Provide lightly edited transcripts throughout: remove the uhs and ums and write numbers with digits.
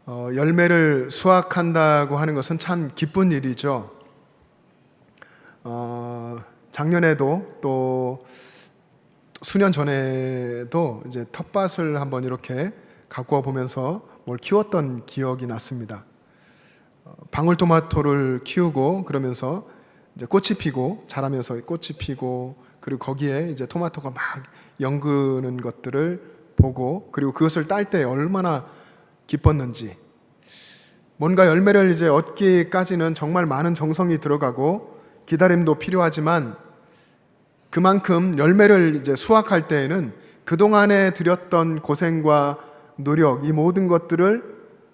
열매를 수확한다고 하는 것은 참 기쁜 일이죠. 작년에도 또 수년 전에도 이제 텃밭을 한번 이렇게 갖고 와 보면서 뭘 키웠던 기억이 났습니다. 방울토마토를 키우고 그러면서 이제 꽃이 피고 자라면서 꽃이 피고 그리고 거기에 이제 토마토가 막 연그는 것들을 보고 그리고 그것을 딸 때 얼마나 기뻤는지, 뭔가 열매를 이제 얻기까지는 정말 많은 정성이 들어가고 기다림도 필요하지만 그만큼 열매를 이제 수확할 때에는 그동안에 들였던 고생과 노력, 이 모든 것들을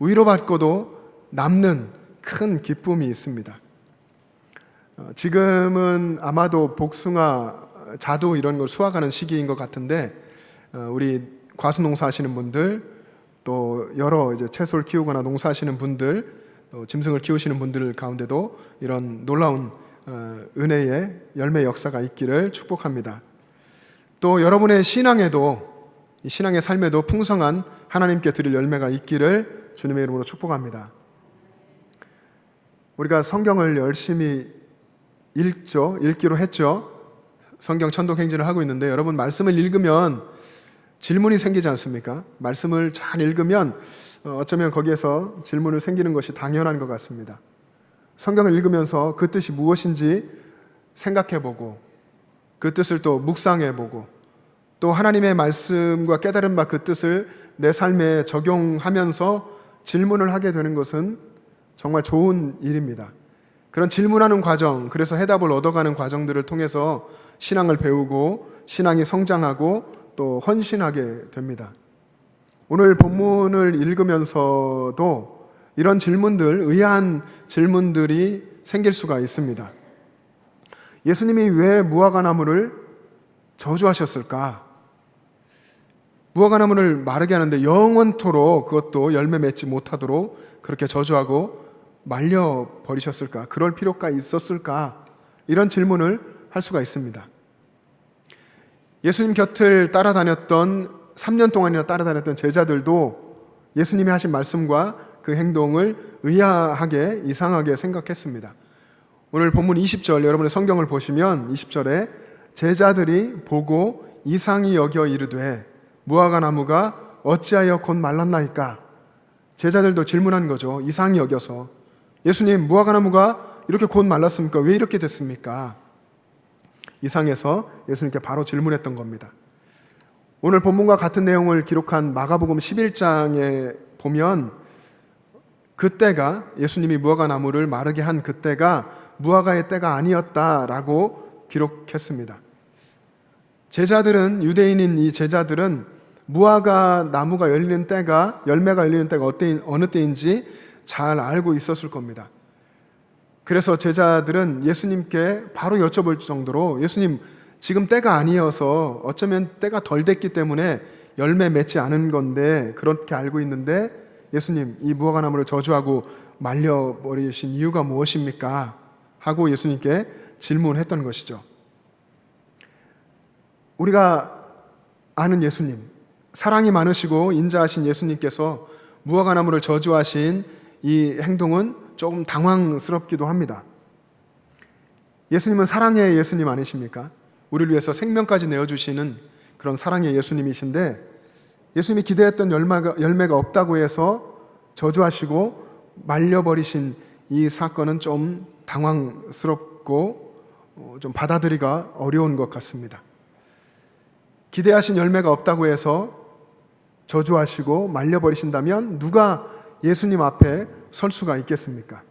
위로받고도 남는 큰 기쁨이 있습니다. 지금은 아마도 복숭아, 자두 이런 걸 수확하는 시기인 것 같은데 우리 과수 농사하시는 분들, 또 여러 이제 채소를 키우거나 농사하시는 분들, 또 짐승을 키우시는 분들 가운데도 이런 놀라운 은혜의 열매 역사가 있기를 축복합니다. 또 여러분의 신앙에도, 이 신앙의 삶에도 풍성한 하나님께 드릴 열매가 있기를 주님의 이름으로 축복합니다. 우리가 성경을 열심히 읽기로 했죠. 성경 천독 행진을 하고 있는데 여러분, 말씀을 읽으면 질문이 생기지 않습니까? 말씀을 잘 읽으면 어쩌면 거기에서 질문을 생기는 것이 당연한 것 같습니다. 성경을 읽으면서 그 뜻이 무엇인지 생각해보고 그 뜻을 또 묵상해보고 또 하나님의 말씀과 깨달은 바 그 뜻을 내 삶에 적용하면서 질문을 하게 되는 것은 정말 좋은 일입니다. 그런 질문하는 과정, 그래서 해답을 얻어가는 과정들을 통해서 신앙을 배우고 신앙이 성장하고 또 헌신하게 됩니다. 오늘 본문을 읽으면서도 이런 질문들, 의아한 질문들이 생길 수가 있습니다. 예수님이 왜 무화과나무를 저주하셨을까? 무화과나무를 마르게 하는데 영원토록 그것도 열매 맺지 못하도록 그렇게 저주하고 말려버리셨을까? 그럴 필요가 있었을까? 이런 질문을 할 수가 있습니다. 예수님 곁을 따라다녔던 3년 동안이나 따라다녔던 제자들도 예수님이 하신 말씀과 그 행동을 의아하게, 이상하게 생각했습니다. 오늘 본문 20절, 여러분의 성경을 보시면 20절에 제자들이 보고 이상히 여겨 이르되 무화과나무가 어찌하여 곧 말랐나이까? 제자들도 질문한 거죠. 이상히 여겨서, 예수님, 무화과나무가 이렇게 곧 말랐습니까? 왜 이렇게 됐습니까? 이상해서 예수님께 바로 질문했던 겁니다. 오늘 본문과 같은 내용을 기록한 마가복음 11장에 보면 그때가, 예수님이 무화과나무를 마르게 한 그때가 무화과의 때가 아니었다라고 기록했습니다. 제자들은, 유대인인 이 제자들은 무화과 나무가 열리는 때가, 열매가 열리는 때가 어느 때인지 잘 알고 있었을 겁니다. 그래서 제자들은 예수님께 바로 여쭤볼 정도로, 예수님, 지금 때가 아니어서 어쩌면 때가 덜 됐기 때문에 열매 맺지 않은 건데 그렇게 알고 있는데 예수님, 이 무화과나무를 저주하고 말려버리신 이유가 무엇입니까? 하고 예수님께 질문했던 것이죠. 우리가 아는 예수님, 사랑이 많으시고 인자하신 예수님께서 무화과나무를 저주하신 이 행동은 조금 당황스럽기도 합니다. 예수님은 사랑의 예수님 아니십니까? 우리를 위해서 생명까지 내어주시는 그런 사랑의 예수님이신데 예수님이 기대했던 열매가 없다고 해서 저주하시고 말려버리신 이 사건은 좀 당황스럽고 좀 받아들이기가 어려운 것 같습니다. 기대하신 열매가 없다고 해서 저주하시고 말려버리신다면 누가 예수님 앞에 설 수가 있겠습니까?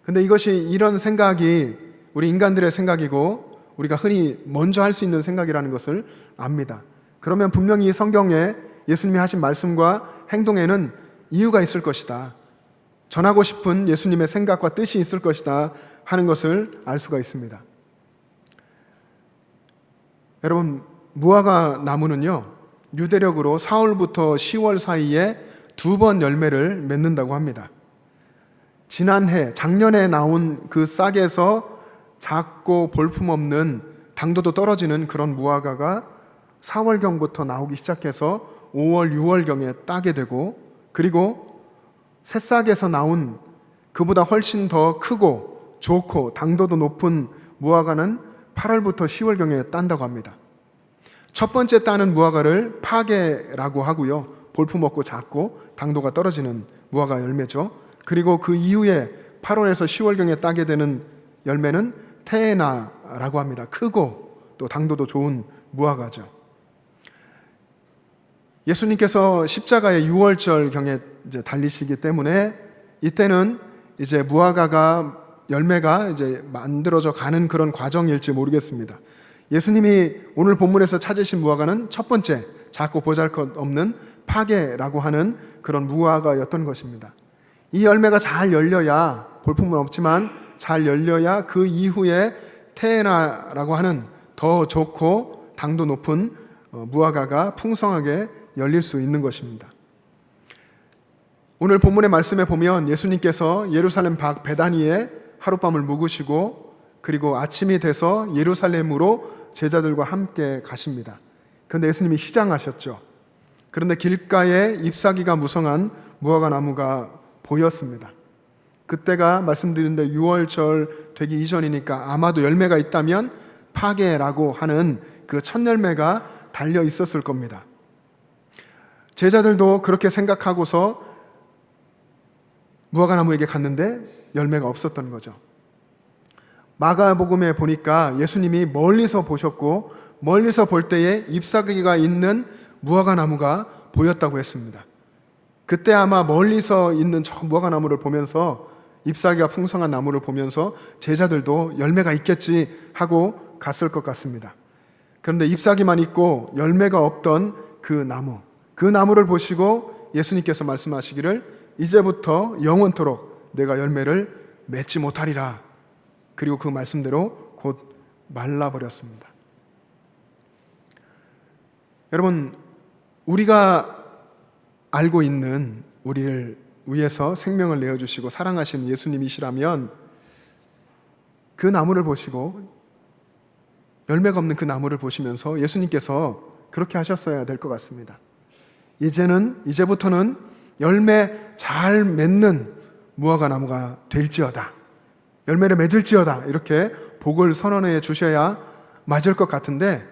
근데 이런 생각이 우리 인간들의 생각이고 우리가 흔히 먼저 할 수 있는 생각이라는 것을 압니다. 그러면 분명히 이 성경에 예수님이 하신 말씀과 행동에는 이유가 있을 것이다, 전하고 싶은 예수님의 생각과 뜻이 있을 것이다 하는 것을 알 수가 있습니다. 여러분, 무화과 나무는요, 유대력으로 사월부터 10월 사이에 2번 열매를 맺는다고 합니다. 작년에 나온 그 싹에서 작고 볼품없는, 당도도 떨어지는 그런 무화과가 4월경부터 나오기 시작해서 5월, 6월경에 따게 되고 그리고 새싹에서 나온 그보다 훨씬 더 크고 좋고 당도도 높은 무화과는 8월부터 10월경에 딴다고 합니다. 첫 번째 따는 무화과를 파게라고 하고요. 볼품없고 작고 당도가 떨어지는 무화과 열매죠. 그리고 그 이후에 8월에서 10월경에 따게 되는 열매는 테에나라고 합니다. 크고 또 당도도 좋은 무화과죠. 예수님께서 십자가의 6월절경에 이제 달리시기 때문에 이때는 이제 무화과가 열매가 이제 만들어져 가는 그런 과정일지 모르겠습니다. 예수님이 오늘 본문에서 찾으신 무화과는 첫 번째 작고 보잘것없는 파게라고 하는 그런 무화과였던 것입니다. 이 열매가 잘 열려야, 볼품은 없지만 잘 열려야 그 이후에 테에나라고 하는 더 좋고 당도 높은 무화과가 풍성하게 열릴 수 있는 것입니다. 오늘 본문의 말씀에 보면 예수님께서 예루살렘 밖 베다니에 하룻밤을 묵으시고 그리고 아침이 돼서 예루살렘으로 제자들과 함께 가십니다. 그런데 예수님이 시장하셨죠. 그런데 길가에 잎사귀가 무성한 무화과 나무가 보였습니다. 그때가 말씀드린 대로 6월절 되기 이전이니까 아마도 열매가 있다면 파게라고 하는 그 첫 열매가 달려 있었을 겁니다. 제자들도 그렇게 생각하고서 무화과 나무에게 갔는데 열매가 없었던 거죠. 마가복음에 보니까 예수님이 멀리서 보셨고 멀리서 볼 때에 잎사귀가 있는 무화과 나무가 보였다고 했습니다. 그때 아마 멀리서 있는 저 무화과 나무를 보면서 잎사귀가 풍성한 나무를 보면서 제자들도 열매가 있겠지 하고 갔을 것 같습니다. 그런데 잎사귀만 있고 열매가 없던 그 나무를 보시고 예수님께서 말씀하시기를 이제부터 영원토록 내가 열매를 맺지 못하리라. 그리고 그 말씀대로 곧 말라버렸습니다. 여러분, 우리가 알고 있는 우리를 위해서 생명을 내어주시고 사랑하시는 예수님이시라면 그 나무를 보시고 열매가 없는 그 나무를 보시면서 예수님께서 그렇게 하셨어야 될 것 같습니다. 이제부터는 열매 잘 맺는 무화과 나무가 될지어다, 열매를 맺을지어다, 이렇게 복을 선언해 주셔야 맞을 것 같은데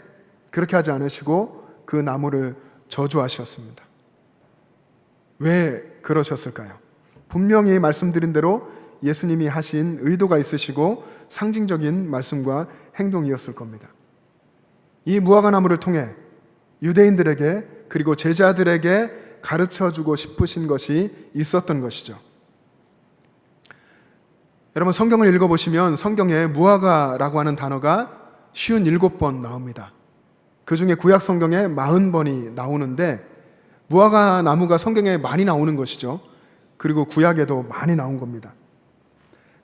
그렇게 하지 않으시고 그 나무를 저주하셨습니다. 왜 그러셨을까요? 분명히 말씀드린 대로 예수님이 하신 의도가 있으시고 상징적인 말씀과 행동이었을 겁니다. 이 무화과 나무를 통해 유대인들에게 그리고 제자들에게 가르쳐주고 싶으신 것이 있었던 것이죠. 여러분, 성경을 읽어보시면 성경에 무화과라고 하는 단어가 57번 나옵니다. 그 중에 구약 성경에 40번이 나오는데 무화과 나무가 성경에 많이 나오는 것이죠. 그리고 구약에도 많이 나온 겁니다.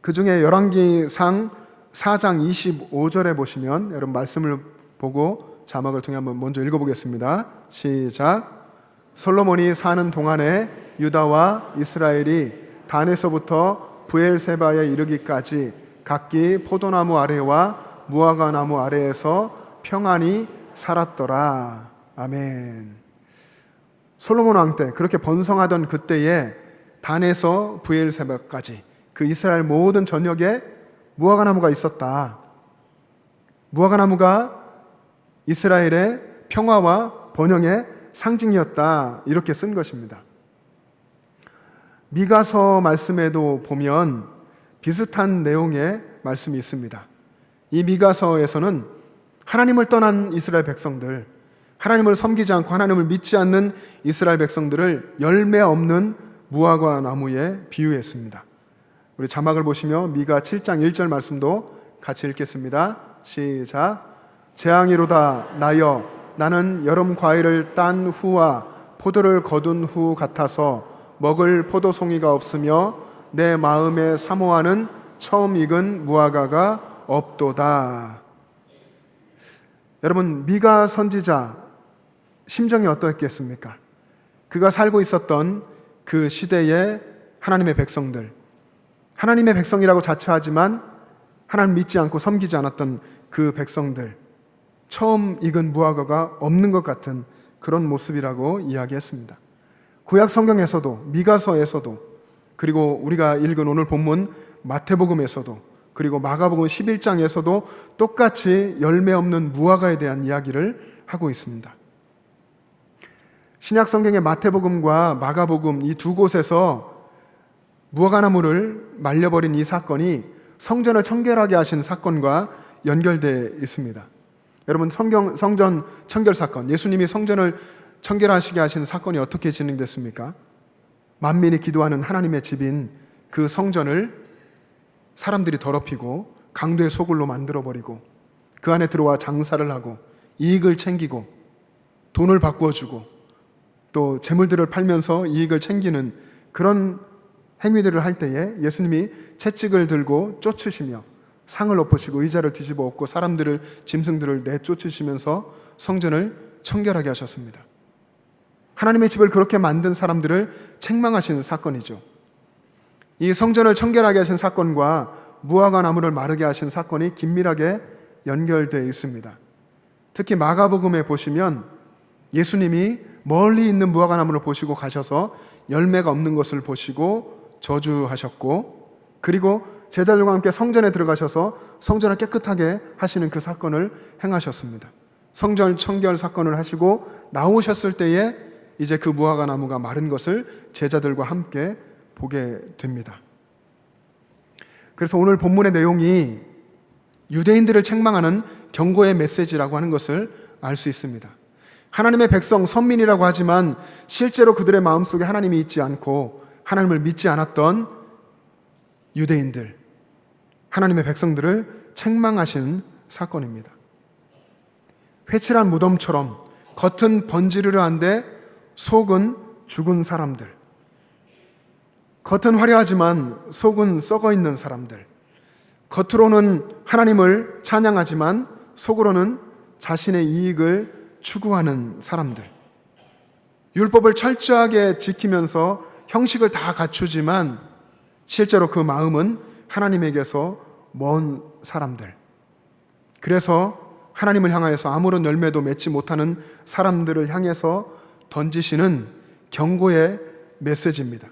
그 중에 열왕기상 4장 25절에 보시면 여러분 말씀을 보고 자막을 통해 한번 먼저 읽어보겠습니다. 시작. 솔로몬이 사는 동안에 유다와 이스라엘이 단에서부터 브엘세바에 이르기까지 각기 포도나무 아래와 무화과 나무 아래에서 평안히 살았더라. 아멘. 솔로몬 왕 때 그렇게 번성하던 그때에 단에서 브엘세바까지 그 이스라엘 모든 전역에 무화과 나무가 있었다. 무화과 나무가 이스라엘의 평화와 번영의 상징이었다. 이렇게 쓴 것입니다. 미가서 말씀에도 보면 비슷한 내용의 말씀이 있습니다. 이 미가서에서는 하나님을 떠난 이스라엘 백성들, 하나님을 섬기지 않고 하나님을 믿지 않는 이스라엘 백성들을 열매 없는 무화과 나무에 비유했습니다. 우리 자막을 보시며 미가 7장 1절 말씀도 같이 읽겠습니다. 시작. 재앙이로다 나여 나는 여름 과일을 딴 후와 포도를 거둔 후 같아서 먹을 포도송이가 없으며 내 마음에 사모하는 처음 익은 무화과가 없도다. 여러분, 미가 선지자 심정이 어떠했겠습니까? 그가 살고 있었던 그 시대의 하나님의 백성들, 하나님의 백성이라고 자처하지만 하나님 믿지 않고 섬기지 않았던 그 백성들, 처음 익은 무화과가 없는 것 같은 그런 모습이라고 이야기했습니다. 구약 성경에서도, 미가서에서도, 그리고 우리가 읽은 오늘 본문 마태복음에서도, 그리고 마가복음 11장에서도 똑같이 열매 없는 무화과에 대한 이야기를 하고 있습니다. 신약 성경의 마태복음과 마가복음 이 두 곳에서 무화과나무를 말려버린 이 사건이 성전을 청결하게 하신 사건과 연결되어 있습니다. 여러분, 성전 청결 사건, 예수님이 성전을 청결하시게 하신 사건이 어떻게 진행됐습니까? 만민이 기도하는 하나님의 집인 그 성전을 사람들이 더럽히고 강도의 소굴로 만들어버리고 그 안에 들어와 장사를 하고 이익을 챙기고 돈을 바꾸어주고 또 재물들을 팔면서 이익을 챙기는 그런 행위들을 할 때에 예수님이 채찍을 들고 쫓으시며 상을 엎으시고 의자를 뒤집어 엎고 사람들을, 짐승들을 내쫓으시면서 성전을 청결하게 하셨습니다. 하나님의 집을 그렇게 만든 사람들을 책망하시는 사건이죠. 이 성전을 청결하게 하신 사건과 무화과 나무를 마르게 하신 사건이 긴밀하게 연결되어 있습니다. 특히 마가복음에 보시면 예수님이 멀리 있는 무화과 나무를 보시고 가셔서 열매가 없는 것을 보시고 저주하셨고, 그리고 제자들과 함께 성전에 들어가셔서 성전을 깨끗하게 하시는 그 사건을 행하셨습니다. 성전 청결 사건을 하시고 나오셨을 때에 이제 그 무화과 나무가 마른 것을 제자들과 함께 보게 됩니다. 그래서 오늘 본문의 내용이 유대인들을 책망하는 경고의 메시지라고 하는 것을 알 수 있습니다. 하나님의 백성, 선민이라고 하지만 실제로 그들의 마음속에 하나님이 있지 않고 하나님을 믿지 않았던 유대인들, 하나님의 백성들을 책망하신 사건입니다. 회칠한 무덤처럼 겉은 번지르르 한데 속은 죽은 사람들, 겉은 화려하지만 속은 썩어 있는 사람들, 겉으로는 하나님을 찬양하지만 속으로는 자신의 이익을 추구하는 사람들, 율법을 철저하게 지키면서 형식을 다 갖추지만 실제로 그 마음은 하나님에게서 먼 사람들, 그래서 하나님을 향하여서 아무런 열매도 맺지 못하는 사람들을 향해서 던지시는 경고의 메시지입니다.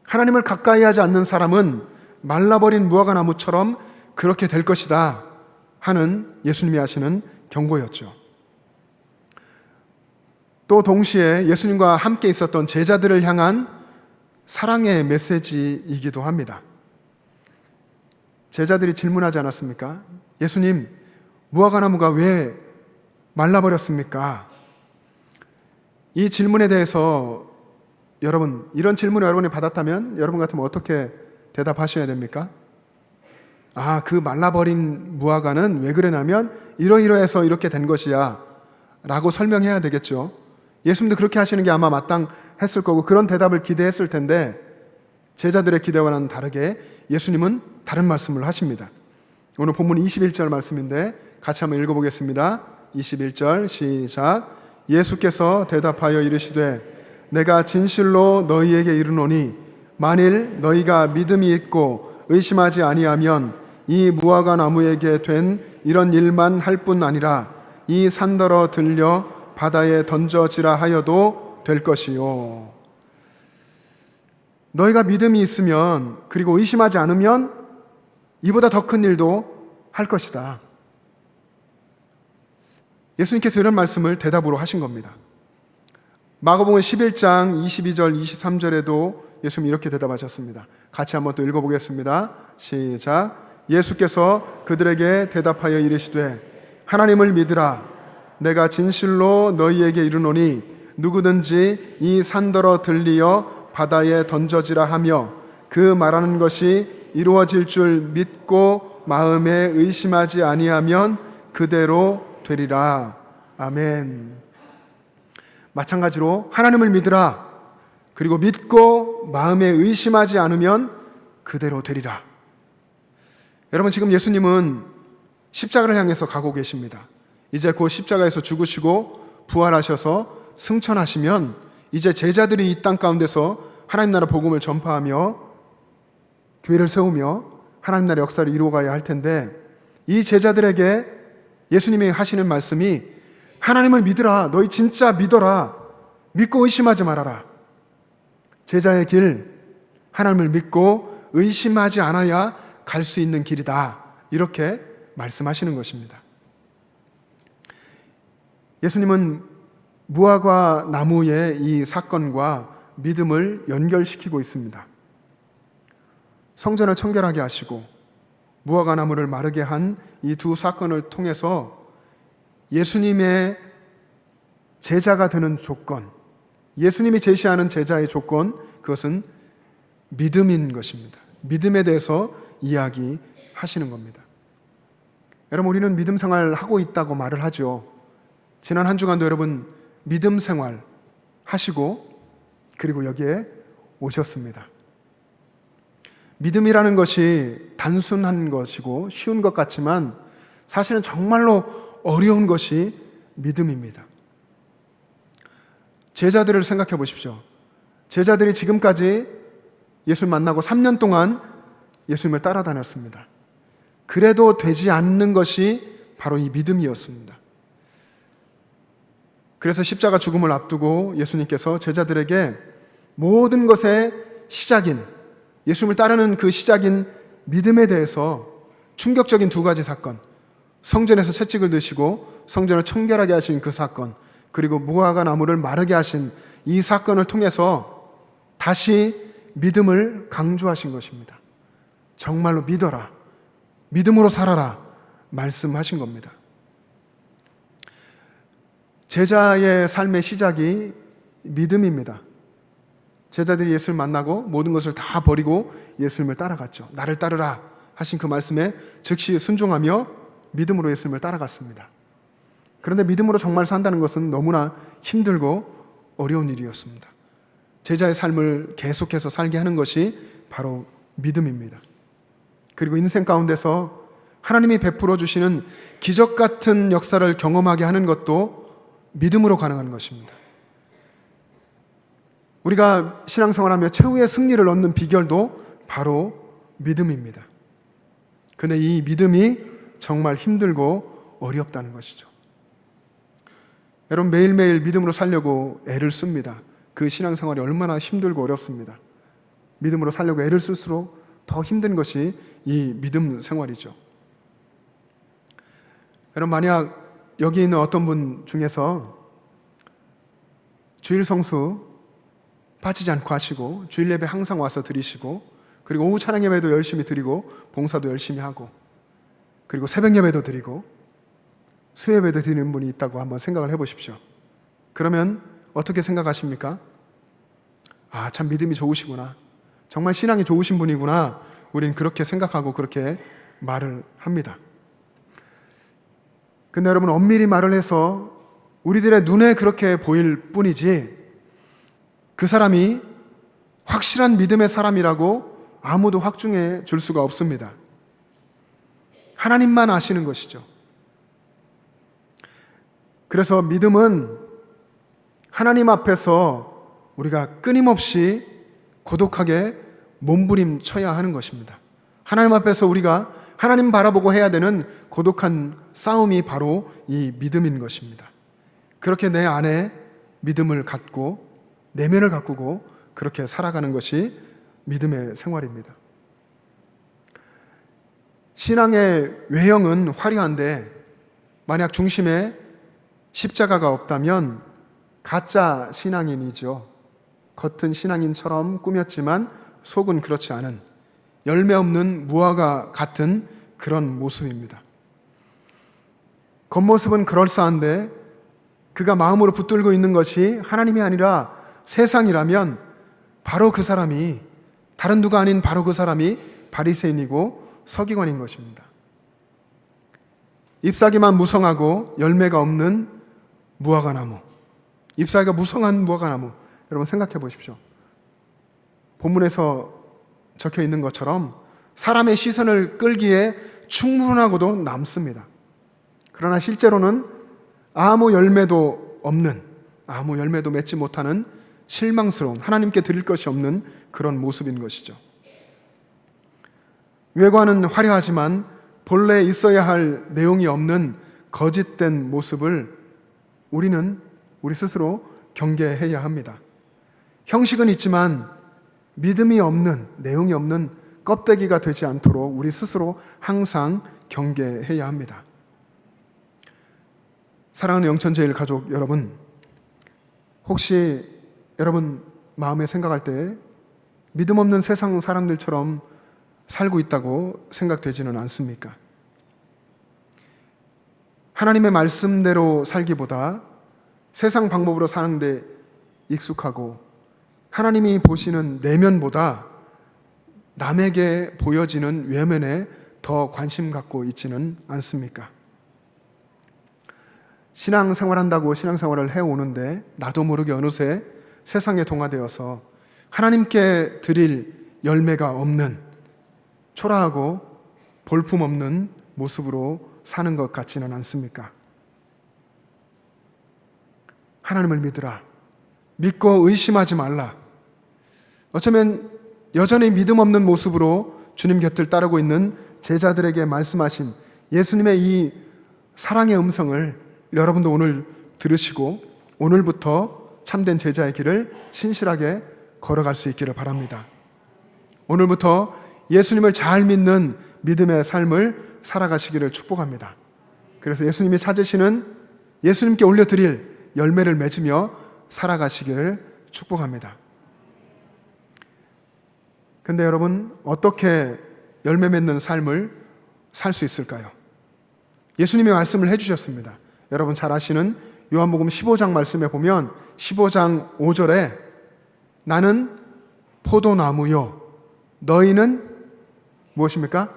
하나님을 가까이 하지 않는 사람은 말라버린 무화과 나무처럼 그렇게 될 것이다 하는 예수님이 하시는 경고였죠. 또 동시에 예수님과 함께 있었던 제자들을 향한 사랑의 메시지이기도 합니다. 제자들이 질문하지 않았습니까? 예수님, 무화과 나무가 왜 말라버렸습니까? 이 질문에 대해서 여러분, 이런 질문을 여러분이 받았다면 여러분 같으면 어떻게 대답하셔야 됩니까? 그 말라버린 무화과는 왜 그러냐면 이러이러해서 이렇게 된 것이야 라고 설명해야 되겠죠. 예수님도 그렇게 하시는 게 아마 마땅했을 거고 그런 대답을 기대했을 텐데 제자들의 기대와는 다르게 예수님은 다른 말씀을 하십니다. 오늘 본문 21절 말씀인데 같이 한번 읽어보겠습니다. 21절 시작. 예수께서 대답하여 이르시되 내가 진실로 너희에게 이르노니 만일 너희가 믿음이 있고 의심하지 아니하면 이 무화과 나무에게 된 이런 일만 할 뿐 아니라 이 산더러 들려 바다에 던져지라 하여도 될 것이요. 너희가 믿음이 있으면 그리고 의심하지 않으면 이보다 더 큰 일도 할 것이다. 예수님께서 이런 말씀을 대답으로 하신 겁니다. 마가복음 11장 22절 23절에도 예수님이 이렇게 대답하셨습니다. 같이 한번 또 읽어보겠습니다. 시작. 예수께서 그들에게 대답하여 이르시되 하나님을 믿으라. 내가 진실로 너희에게 이르노니 누구든지 이 산더러 들리어 바다에 던져지라 하며 그 말하는 것이 이루어질 줄 믿고 마음에 의심하지 아니하면 그대로 되리라. 아멘. 마찬가지로 하나님을 믿으라. 그리고 믿고 마음에 의심하지 않으면 그대로 되리라. 여러분, 지금 예수님은 십자가를 향해서 가고 계십니다. 이제 그 십자가에서 죽으시고 부활하셔서 승천하시면 이제 제자들이 이 땅 가운데서 하나님 나라 복음을 전파하며 교회를 세우며 하나님 나라 역사를 이루어가야 할 텐데 이 제자들에게 예수님이 하시는 말씀이 하나님을 믿으라. 너희 진짜 믿어라. 믿고 의심하지 말아라. 제자의 길, 하나님을 믿고 의심하지 않아야 갈 수 있는 길이다. 이렇게 말씀하시는 것입니다. 예수님은 무화과 나무의 이 사건과 믿음을 연결시키고 있습니다. 성전을 청결하게 하시고 무화과 나무를 마르게 한 이 두 사건을 통해서 예수님의 제자가 되는 조건, 예수님이 제시하는 제자의 조건, 그것은 믿음인 것입니다. 믿음에 대해서 이야기하시는 겁니다. 여러분, 우리는 믿음 생활 하고 있다고 말을 하죠. 지난 한 주간도 여러분 믿음 생활 하시고 그리고 여기에 오셨습니다. 믿음이라는 것이 단순한 것이고 쉬운 것 같지만 사실은 정말로 어려운 것이 믿음입니다. 제자들을 생각해 보십시오. 제자들이 지금까지 예수를 만나고 3년 동안 예수님을 따라다녔습니다. 그래도 되지 않는 것이 바로 이 믿음이었습니다. 그래서 십자가 죽음을 앞두고 예수님께서 제자들에게 모든 것의 시작인, 예수님을 따르는 그 시작인 믿음에 대해서 충격적인 두 가지 사건, 성전에서 채찍을 드시고 성전을 청결하게 하신 그 사건, 그리고 무화과 나무를 마르게 하신 이 사건을 통해서 다시 믿음을 강조하신 것입니다. 정말로 믿어라, 믿음으로 살아라 말씀하신 겁니다. 제자의 삶의 시작이 믿음입니다. 제자들이 예수를 만나고 모든 것을 다 버리고 예수님을 따라갔죠. 나를 따르라 하신 그 말씀에 즉시 순종하며 믿음으로 예수님을 따라갔습니다. 그런데 믿음으로 정말 산다는 것은 너무나 힘들고 어려운 일이었습니다. 제자의 삶을 계속해서 살게 하는 것이 바로 믿음입니다. 그리고 인생 가운데서 하나님이 베풀어 주시는 기적 같은 역사를 경험하게 하는 것도 믿음으로 가능한 것입니다. 우리가 신앙생활하며 최후의 승리를 얻는 비결도 바로 믿음입니다. 그런데 이 믿음이 정말 힘들고 어렵다는 것이죠. 여러분, 매일매일 믿음으로 살려고 애를 씁니다. 그 신앙생활이 얼마나 힘들고 어렵습니다. 믿음으로 살려고 애를 쓸수록 더 힘든 것이 이 믿음 생활이죠. 여러분, 만약 여기 있는 어떤 분 중에서 주일 성수 빠지지 않고 하시고 주일 예배 항상 와서 드리시고 그리고 오후 찬양 예배도 열심히 드리고 봉사도 열심히 하고 그리고 새벽 예배도 드리고 수예배도 드리는 분이 있다고 한번 생각을 해보십시오. 그러면 어떻게 생각하십니까? 아, 참 믿음이 좋으시구나, 정말 신앙이 좋으신 분이구나, 우린 그렇게 생각하고 그렇게 말을 합니다. 근데 여러분, 엄밀히 말을 해서 우리들의 눈에 그렇게 보일 뿐이지 그 사람이 확실한 믿음의 사람이라고 아무도 확증해 줄 수가 없습니다. 하나님만 아시는 것이죠. 그래서 믿음은 하나님 앞에서 우리가 끊임없이 고독하게 몸부림쳐야 하는 것입니다. 하나님 앞에서 우리가 하나님 바라보고 해야 되는 고독한 싸움이 바로 이 믿음인 것입니다. 그렇게 내 안에 믿음을 갖고 내면을 가꾸고 그렇게 살아가는 것이 믿음의 생활입니다. 신앙의 외형은 화려한데 만약 중심에 십자가가 없다면 가짜 신앙인이죠. 겉은 신앙인처럼 꾸몄지만 속은 그렇지 않은 열매 없는 무화과 같은 그런 모습입니다. 겉모습은 그럴싸한데 그가 마음으로 붙들고 있는 것이 하나님이 아니라 세상이라면 바로 그 사람이, 다른 누가 아닌 바로 그 사람이 바리새인이고 서기관인 것입니다. 잎사귀만 무성하고 열매가 없는 무화과나무, 잎사귀가 무성한 무화과나무, 여러분 생각해 보십시오. 본문에서 적혀 있는 것처럼 사람의 시선을 끌기에 충분하고도 남습니다. 그러나 실제로는 아무 열매도 없는, 아무 열매도 맺지 못하는 실망스러운, 하나님께 드릴 것이 없는 그런 모습인 것이죠. 외관은 화려하지만 본래 있어야 할 내용이 없는 거짓된 모습을 우리는 우리 스스로 경계해야 합니다. 형식은 있지만 믿음이 없는, 내용이 없는 껍데기가 되지 않도록 우리 스스로 항상 경계해야 합니다. 사랑하는 영천제일 가족 여러분, 혹시 여러분 마음에 생각할 때 믿음 없는 세상 사람들처럼 살고 있다고 생각되지는 않습니까? 하나님의 말씀대로 살기보다 세상 방법으로 사는데 익숙하고 하나님이 보시는 내면보다 남에게 보여지는 외면에 더 관심 갖고 있지는 않습니까? 신앙생활한다고 신앙생활을 해오는데 나도 모르게 어느새 세상에 동화되어서 하나님께 드릴 열매가 없는 초라하고 볼품없는 모습으로 사는 것 같지는 않습니까? 하나님을 믿으라. 믿고 의심하지 말라. 어쩌면 여전히 믿음 없는 모습으로 주님 곁을 따르고 있는 제자들에게 말씀하신 예수님의 이 사랑의 음성을 여러분도 오늘 들으시고 오늘부터 참된 제자의 길을 신실하게 걸어갈 수 있기를 바랍니다. 오늘부터 예수님을 잘 믿는 믿음의 삶을 살아가시기를 축복합니다. 그래서 예수님이 찾으시는 예수님께 올려드릴 열매를 맺으며 살아가시기를 축복합니다. 근데 여러분, 어떻게 열매 맺는 삶을 살 수 있을까요? 예수님이 말씀을 해주셨습니다. 여러분 잘 아시는 요한복음 15장 말씀에 보면 15장 5절에 나는 포도나무요 너희는 무엇입니까?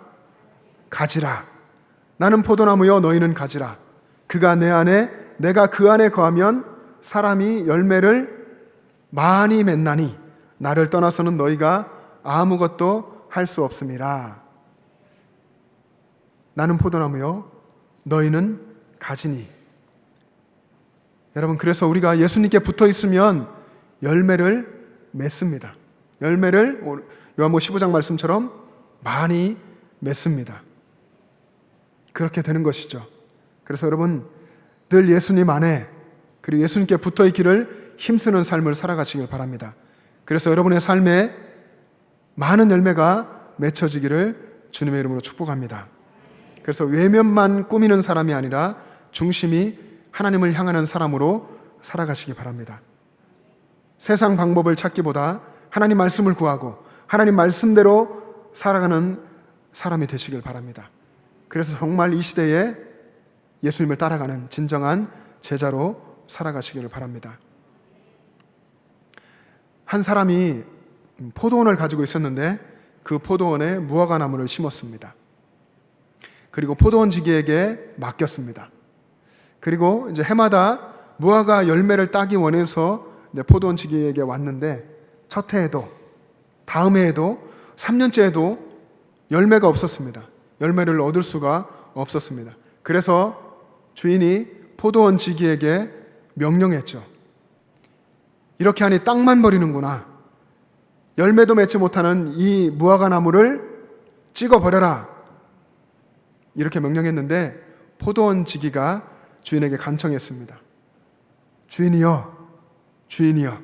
가지라. 나는 포도나무요 너희는 가지라. 그가 내 안에 내가 그 안에 거하면 사람이 열매를 많이 맺나니 나를 떠나서는 너희가 아무것도 할 수 없음이라. 나는 포도나무요 너희는 가지니. 여러분, 그래서 우리가 예수님께 붙어 있으면 열매를 맺습니다. 열매를 요한복음 15장 말씀처럼 많이 맺습니다. 그렇게 되는 것이죠. 그래서 여러분 늘 예수님 안에 그리고 예수님께 붙어 있기를 힘쓰는 삶을 살아가시길 바랍니다. 그래서 여러분의 삶에 많은 열매가 맺혀지기를 주님의 이름으로 축복합니다. 그래서 외면만 꾸미는 사람이 아니라 중심이 하나님을 향하는 사람으로 살아가시기 바랍니다. 세상 방법을 찾기보다 하나님 말씀을 구하고 하나님 말씀대로 살아가는 사람이 되시길 바랍니다. 그래서 정말 이 시대에 예수님을 따라가는 진정한 제자로 살아가시기를 바랍니다. 한 사람이 포도원을 가지고 있었는데 그 포도원에 무화과 나무를 심었습니다. 그리고 포도원지기에게 맡겼습니다. 그리고 이제 해마다 무화과 열매를 따기 원해서 포도원지기에게 왔는데 첫 해에도 다음 해에도 3년째에도 열매가 없었습니다. 열매를 얻을 수가 없었습니다. 그래서 주인이 포도원지기에게 명령했죠. 이렇게 하니 땅만 버리는구나. 열매도 맺지 못하는 이 무화과 나무를 찍어버려라. 이렇게 명령했는데 포도원지기가 주인에게 간청했습니다. 주인이여,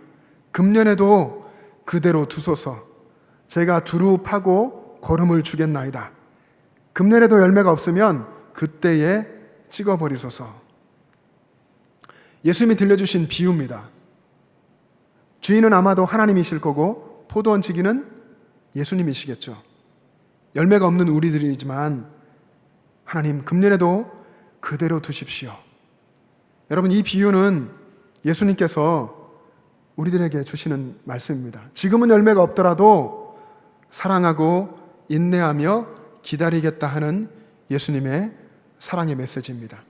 금년에도 그대로 두소서. 제가 두루 파고 거름을 주겠나이다. 금년에도 열매가 없으면 그때에 찍어버리소서. 예수님이 들려주신 비유입니다. 주인은 아마도 하나님이실 거고 포도원지기는 예수님이시겠죠. 열매가 없는 우리들이지만 하나님 금년에도 그대로 두십시오. 여러분, 이 비유는 예수님께서 우리들에게 주시는 말씀입니다. 지금은 열매가 없더라도 사랑하고 인내하며 기다리겠다 하는 예수님의 사랑의 메시지입니다.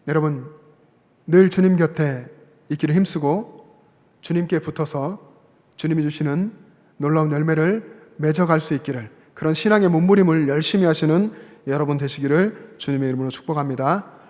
여러분, 늘 주님 곁에 있기를 힘쓰고 주님께 붙어서 주님이 주시는 놀라운 열매를 맺어갈 수 있기를, 그런 신앙의 몸부림을 열심히 하시는 여러분 되시기를 주님의 이름으로 축복합니다.